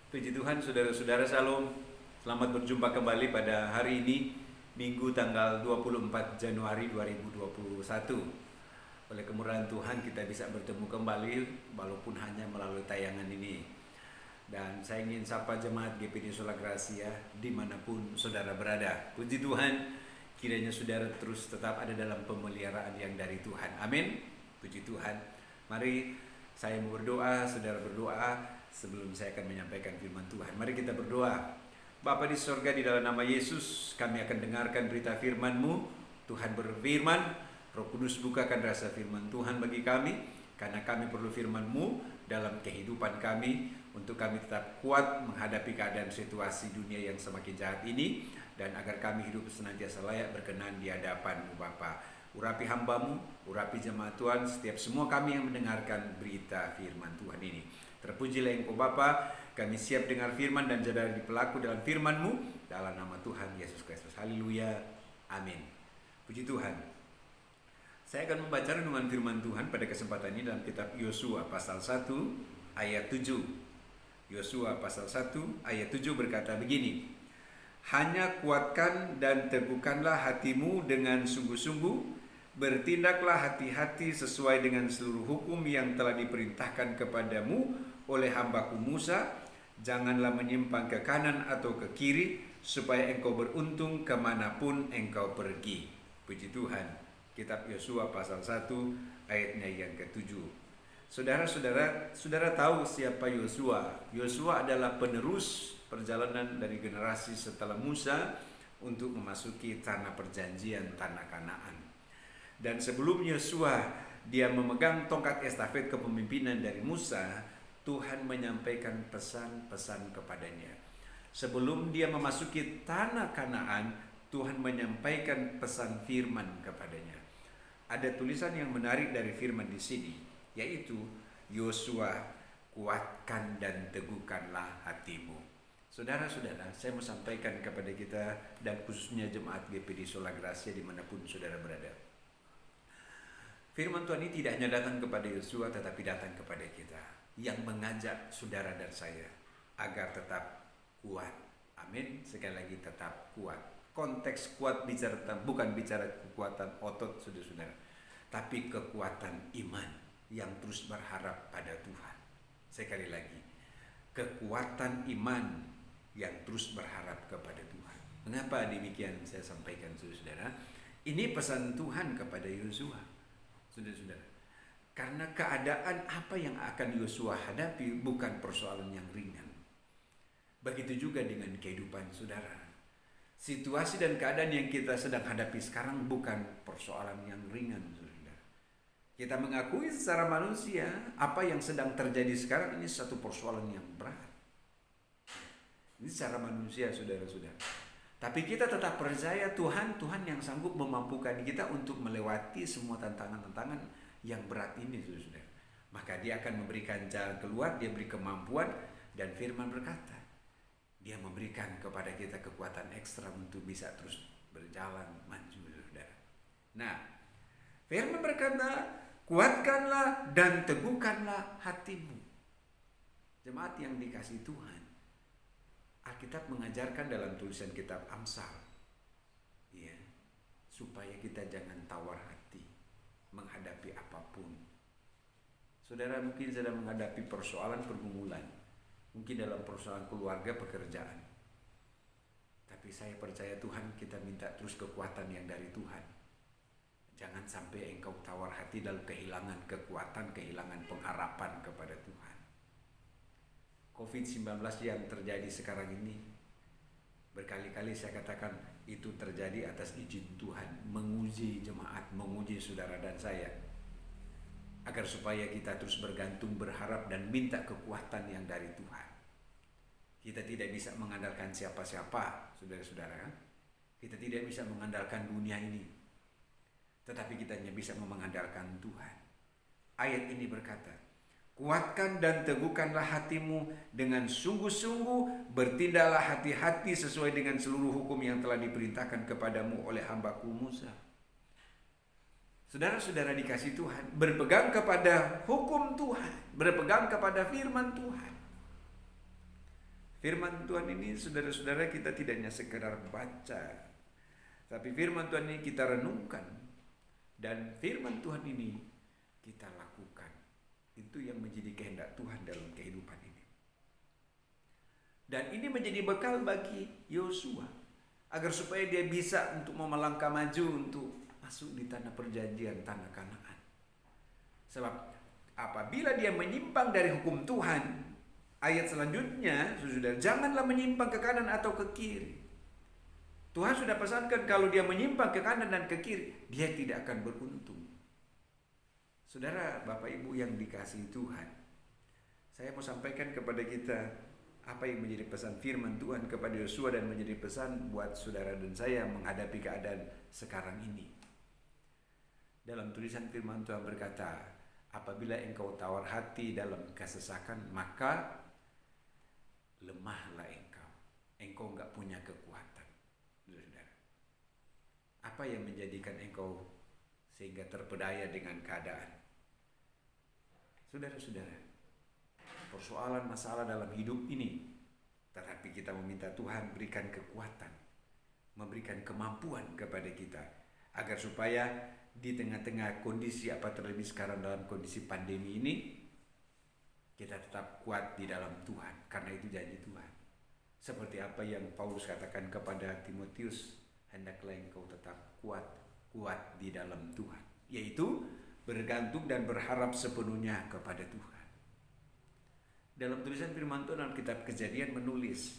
Puji Tuhan, saudara-saudara, Shalom. Selamat berjumpa kembali pada hari ini, Minggu tanggal 24 Januari 2021. Oleh kemurahan Tuhan kita bisa bertemu kembali walaupun hanya melalui tayangan ini. Dan saya ingin sapa jemaat GPD Sola Gracia dimanapun saudara berada. Puji Tuhan, kiranya saudara terus tetap ada dalam pemeliharaan yang dari Tuhan. Amin. Puji Tuhan. Mari saya mau berdoa, saudara berdoa sebelum saya akan menyampaikan firman Tuhan. Mari kita berdoa. Bapa di sorga, di dalam nama Yesus, kami akan dengarkan berita firman-Mu. Tuhan berfirman, Roh Kudus bukakan rasa firman Tuhan bagi kami, karena kami perlu firman-Mu dalam kehidupan kami, untuk kami tetap kuat menghadapi keadaan situasi dunia yang semakin jahat ini, dan agar kami hidup senantiasa layak berkenan di hadapan-Mu Bapa. Urapi hamba-Mu, urapi jemaat Tuhan, setiap semua kami yang mendengarkan berita firman Tuhan ini. Terpujilah Engkau Bapa, kami siap dengar firman dan jadi pelaku dalam firman-Mu, dalam nama Tuhan Yesus Kristus. Haleluya, amin. Puji Tuhan. Saya akan membaca renungan firman Tuhan pada kesempatan ini dalam kitab Yosua pasal 1 ayat 7. Yosua pasal 1 ayat 7 berkata begini: hanya kuatkan dan teguhkanlah hatimu dengan sungguh-sungguh, bertindaklah hati-hati sesuai dengan seluruh hukum yang telah diperintahkan kepadamu oleh hambaku Musa. Janganlah menyimpang ke kanan atau ke kiri, supaya engkau beruntung kemanapun engkau pergi. Puji Tuhan. Kitab Yosua pasal 1 ayatnya yang ke-7. Saudara tahu siapa Yosua? Yosua adalah penerus perjalanan dari generasi setelah Musa untuk memasuki tanah perjanjian, tanah Kanaan. Dan sebelum Yosua dia memegang tongkat estafet kepemimpinan dari Musa, Tuhan menyampaikan pesan-pesan kepadanya. Sebelum dia memasuki tanah Kanaan, Tuhan menyampaikan pesan firman kepadanya. Ada tulisan yang menarik dari firman di sini, yaitu Yosua, kuatkan dan teguhkanlah hatimu. Saudara-saudara, saya mau sampaikan kepada kita dan khususnya jemaat GPD Sola Gracia dimanapun saudara berada. Firman Tuhan ini tidak hanya datang kepada Yosua, tetapi datang kepada kita, yang mengajak saudara dan saya agar tetap kuat. Amin. Sekali lagi, tetap kuat. Konteks kuat bukan bicara kekuatan otot saudara-saudara, tapi kekuatan iman yang terus berharap pada Tuhan. Sekali lagi, kekuatan iman yang terus berharap kepada Tuhan. Mengapa demikian saya sampaikan saudara-saudara? Ini pesan Tuhan kepada Yosua, saudara-saudara. Karena keadaan apa yang akan Yosua hadapi bukan persoalan yang ringan. Begitu juga dengan kehidupan saudara. Situasi dan keadaan yang kita sedang hadapi sekarang bukan persoalan yang ringan, saudara. Kita mengakui secara manusia apa yang sedang terjadi sekarang ini satu persoalan yang berat. Ini secara manusia, saudara-saudara. Tapi kita tetap percaya Tuhan yang sanggup memampukan kita untuk melewati semua tantangan-tantangan yang berat ini, saudara. Maka Dia akan memberikan jalan keluar, Dia beri kemampuan, dan firman berkata, Dia memberikan kepada kita kekuatan ekstra untuk bisa terus berjalan maju, saudara. Nah, firman berkata, kuatkanlah dan teguhkanlah hatimu. Jemaat yang dikasihi Tuhan, Alkitab mengajarkan dalam tulisan kitab Amsal, ya, supaya kita jangan tawar hati menghadapi apapun. Saudara mungkin sedang menghadapi persoalan pergumulan, mungkin dalam persoalan keluarga, pekerjaan. Tapi saya percaya Tuhan, kita minta terus kekuatan yang dari Tuhan. Jangan sampai engkau tawar hati dalam kehilangan kekuatan, kehilangan pengharapan kepada Tuhan. COVID-19 yang terjadi sekarang ini, berkali-kali saya katakan itu terjadi atas izin Tuhan, menguji jemaat, menguji saudara dan saya, agar supaya kita terus bergantung, berharap, dan minta kekuatan yang dari Tuhan. Kita tidak bisa mengandalkan siapa-siapa, saudara-saudara. Kita tidak bisa mengandalkan dunia ini, tetapi kita hanya bisa mengandalkan Tuhan. Ayat ini berkata, kuatkan dan teguhkanlah hatimu dengan sungguh-sungguh, bertindaklah hati-hati sesuai dengan seluruh hukum yang telah diperintahkan kepadamu oleh hambaku Musa. Saudara-saudara dikasih Tuhan, berpegang kepada hukum Tuhan, berpegang kepada firman Tuhan. Firman Tuhan ini saudara-saudara kita tidak hanya sekedar baca, tapi firman Tuhan ini kita renungkan, dan firman Tuhan ini kita lakukan. Itu yang menjadi kehendak Tuhan dalam kehidupan ini. Dan ini menjadi bekal bagi Yosua agar supaya dia bisa untuk melangkah maju untuk masuk di tanah perjanjian, tanah Kanaan. Sebab apabila dia menyimpang dari hukum Tuhan, ayat selanjutnya, saudara, janganlah menyimpang ke kanan atau ke kiri. Tuhan sudah pesankan kalau dia menyimpang ke kanan dan ke kiri, dia tidak akan beruntung. Saudara, Bapak Ibu yang dikasihi Tuhan, saya mau sampaikan kepada kita apa yang menjadi pesan firman Tuhan kepada Yosua dan menjadi pesan buat saudara dan saya menghadapi keadaan sekarang ini. Dalam tulisan firman Tuhan berkata, apabila engkau tawar hati dalam kesesakan, maka lemahlah engkau. Engkau enggak punya kekuatan. Saudara, apa yang menjadikan engkau sehingga terpedaya dengan keadaan? Saudara-saudara, persoalan masalah dalam hidup ini, tetapi kita meminta Tuhan berikan kekuatan, memberikan kemampuan kepada kita, agar supaya di tengah-tengah kondisi apa terlebih sekarang dalam kondisi pandemi ini, kita tetap kuat di dalam Tuhan, karena itu janji Tuhan. Seperti apa yang Paulus katakan kepada Timotius, hendaklah engkau tetap kuat di dalam Tuhan, yaitu bergantung dan berharap sepenuhnya kepada Tuhan. Dalam tulisan firman Tuhan dalam kitab Kejadian menulis,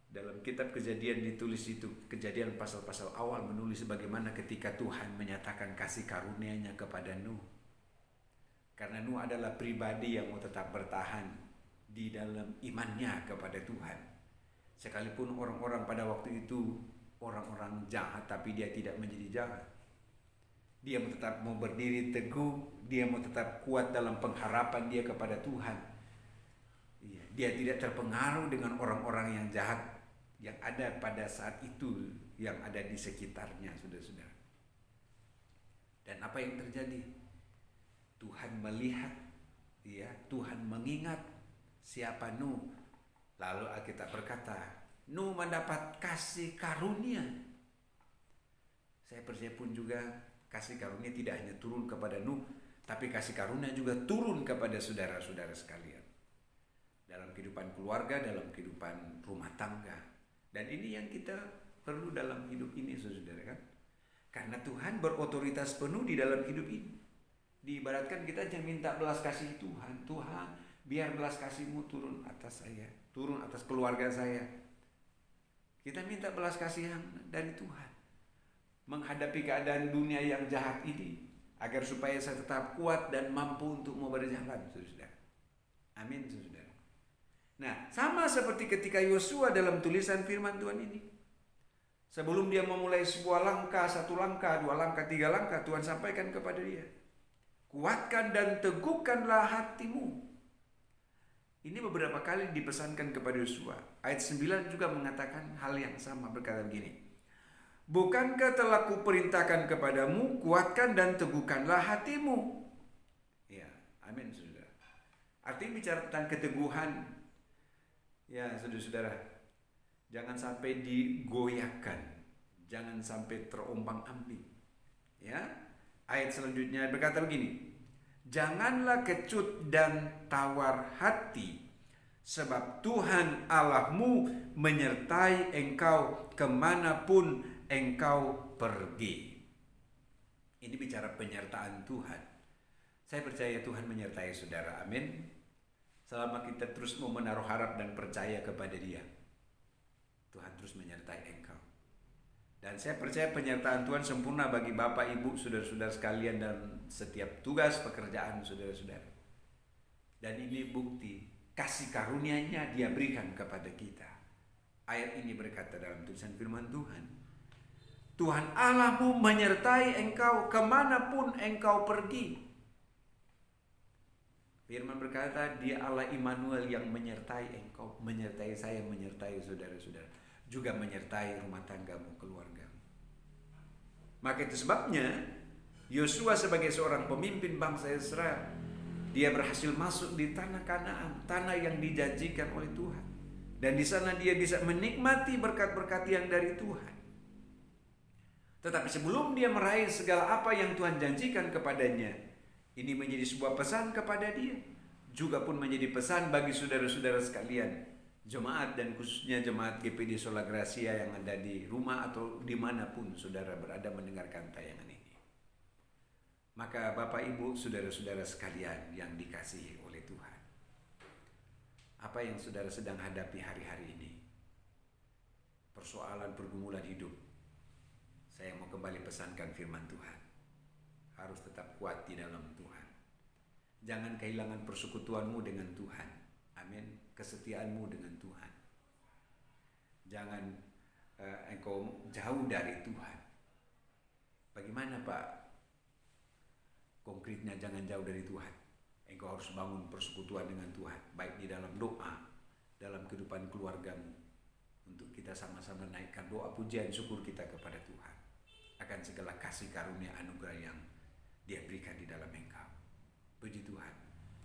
dalam kitab Kejadian ditulis itu, Kejadian pasal-pasal awal menulis bagaimana ketika Tuhan menyatakan kasih karunia-Nya kepada Nuh. Karena Nuh adalah pribadi yang mau tetap bertahan di dalam imannya kepada Tuhan. Sekalipun orang-orang pada waktu itu orang-orang jahat, tapi dia tidak menjadi jahat. Dia tetap mau berdiri teguh, dia mau tetap kuat dalam pengharapan dia kepada Tuhan. Dia tidak terpengaruh dengan orang-orang yang jahat yang ada pada saat itu, yang ada di sekitarnya, saudara-saudara. Dan apa yang terjadi? Tuhan melihat, Tuhan mengingat siapa Nuh. Lalu Alkitab berkata, Nuh mendapat kasih karunia. Saya percaya pun juga kasih karunia tidak hanya turun kepada Nuh, tapi kasih karunia juga turun kepada saudara-saudara sekalian. Dalam kehidupan keluarga, dalam kehidupan rumah tangga. Dan ini yang kita perlu dalam hidup ini, saudara, kan? Karena Tuhan berotoritas penuh di dalam hidup ini. Diibaratkan kita hanya minta belas kasih Tuhan. Tuhan, biar belas kasih-Mu turun atas saya, turun atas keluarga saya. Kita minta belas kasih dari Tuhan menghadapi keadaan dunia yang jahat ini, agar supaya saya tetap kuat dan mampu untuk mau berjalan, saudara. Amin, saudara. Nah, sama seperti ketika Yosua dalam tulisan firman Tuhan ini. Sebelum dia memulai sebuah langkah, satu langkah, dua langkah, tiga langkah, Tuhan sampaikan kepada dia, kuatkan dan teguhkanlah hatimu. Ini beberapa kali dipesankan kepada Yosua. Ayat 9 juga mengatakan hal yang sama, berkata begini, bukankah telah kuperintahkan kepadamu, kuatkan dan teguhkanlah hatimu. Ya, amin, saudara. Artinya bicara tentang keteguhan. Ya, saudara-saudara, jangan sampai digoyahkan, jangan sampai terombang-ambing. Ya, ayat selanjutnya berkata begini, janganlah kecut dan tawar hati, sebab Tuhan Allahmu menyertai engkau kemanapun engkau pergi. Ini bicara penyertaan Tuhan. Saya percaya Tuhan menyertai saudara, amin. Selama kita terus mau menaruh harap dan percaya kepada Dia, Tuhan terus menyertai engkau. Dan saya percaya penyertaan Tuhan sempurna bagi Bapak, Ibu, saudara-saudara sekalian dan setiap tugas pekerjaan saudara-saudara. Dan ini bukti kasih karunia-Nya Dia berikan kepada kita. Ayat ini berkata dalam tulisan firman Tuhan, Tuhan Allahmu menyertai engkau kemanapun engkau pergi. Firman berkata, Dia Allah Immanuel yang menyertai engkau, menyertai saya, menyertai saudara-saudara, juga menyertai rumah tanggamu, keluargamu. Maka itu sebabnya Yosua sebagai seorang pemimpin bangsa Israel, dia berhasil masuk di tanah Kanaan, tanah yang dijanjikan oleh Tuhan. Dan di sana dia bisa menikmati berkat-berkat yang dari Tuhan. Tetapi sebelum dia meraih segala apa yang Tuhan janjikan kepadanya, ini menjadi sebuah pesan kepada dia. Juga pun menjadi pesan bagi saudara-saudara sekalian, jemaat dan khususnya jemaat GPD Sola Gracia yang ada di rumah atau dimanapun saudara berada mendengarkan tayangan ini. Maka Bapak Ibu, saudara-saudara sekalian yang dikasihi oleh Tuhan, apa yang saudara sedang hadapi hari-hari ini? Persoalan pergumulan hidup. Saya mau kembali pesankan firman Tuhan. Harus tetap kuat di dalam Tuhan. Jangan kehilangan persekutuanmu dengan Tuhan. Amin. Kesetiaanmu dengan Tuhan. Jangan engkau jauh dari Tuhan. Bagaimana Pak? Konkretnya jangan jauh dari Tuhan. Engkau harus bangun persekutuan dengan Tuhan, baik di dalam doa, dalam kehidupan keluargamu, untuk kita sama-sama naikkan doa pujian syukur kita kepada Tuhan akan segala kasih karunia anugerah yang Dia berikan di dalam engkau. Puji Tuhan.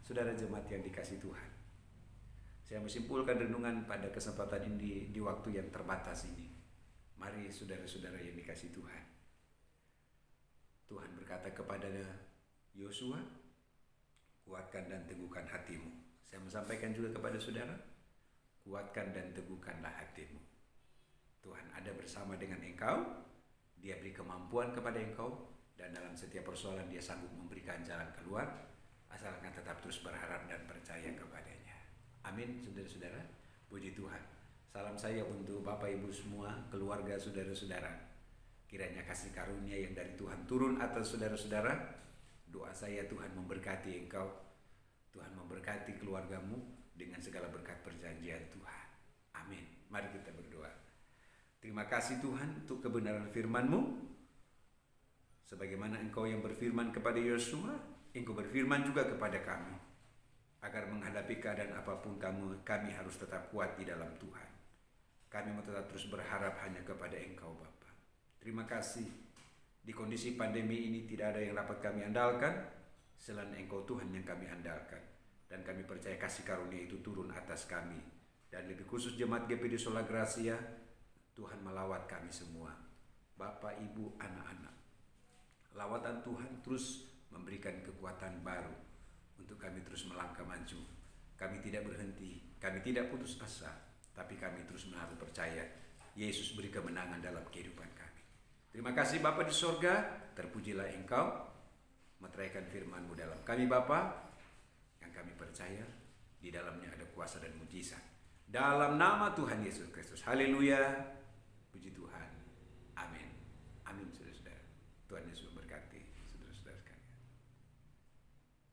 Saudara jemaat yang dikasih Tuhan, saya menyimpulkan renungan pada kesempatan ini di waktu yang terbatas ini. Mari saudara-saudara yang dikasih Tuhan, Tuhan berkata kepada Yosua, kuatkan dan teguhkan hatimu. Saya menyampaikan juga kepada saudara, kuatkan dan teguhkanlah hatimu. Tuhan ada bersama dengan engkau, Dia beri kemampuan kepada engkau, dan dalam setiap persoalan Dia sanggup memberikan jalan keluar, asalkan tetap terus berharap dan percaya kepadanya. Amin, saudara-saudara. Puji Tuhan. Salam saya untuk Bapak Ibu semua, keluarga, saudara-saudara. Kiranya kasih karunia yang dari Tuhan turun atas saudara-saudara. Doa saya, Tuhan memberkati engkau, Tuhan memberkati keluargamu dengan segala berkat perjanjian Tuhan. Amin. Mari kita berdoa. Terima kasih Tuhan untuk kebenaran firman-Mu. Sebagaimana engkau yang berfirman kepada Yosua, engkau berfirman juga kepada kami, agar menghadapi keadaan apapun kami harus tetap kuat di dalam Tuhan. Kami mau tetap terus berharap hanya kepada engkau Bapa. Terima kasih. Di kondisi pandemi ini tidak ada yang dapat kami andalkan selain engkau Tuhan yang kami andalkan. Dan kami percaya kasih karunia itu turun atas kami. Dan lebih khusus jemaat GPD Sola Gracia, Tuhan melawat kami semua. Bapak, Ibu, anak-anak. Lawatan Tuhan terus memberikan kekuatan baru untuk kami terus melangkah maju. Kami tidak berhenti, kami tidak putus asa, tapi kami terus menaruh percaya Yesus beri kemenangan dalam kehidupan kami. Terima kasih Bapa di sorga, terpujilah engkau, meteraikan firman-Mu dalam kami Bapa, yang kami percaya di dalamnya ada kuasa dan mujizat. Dalam nama Tuhan Yesus Kristus. Haleluya.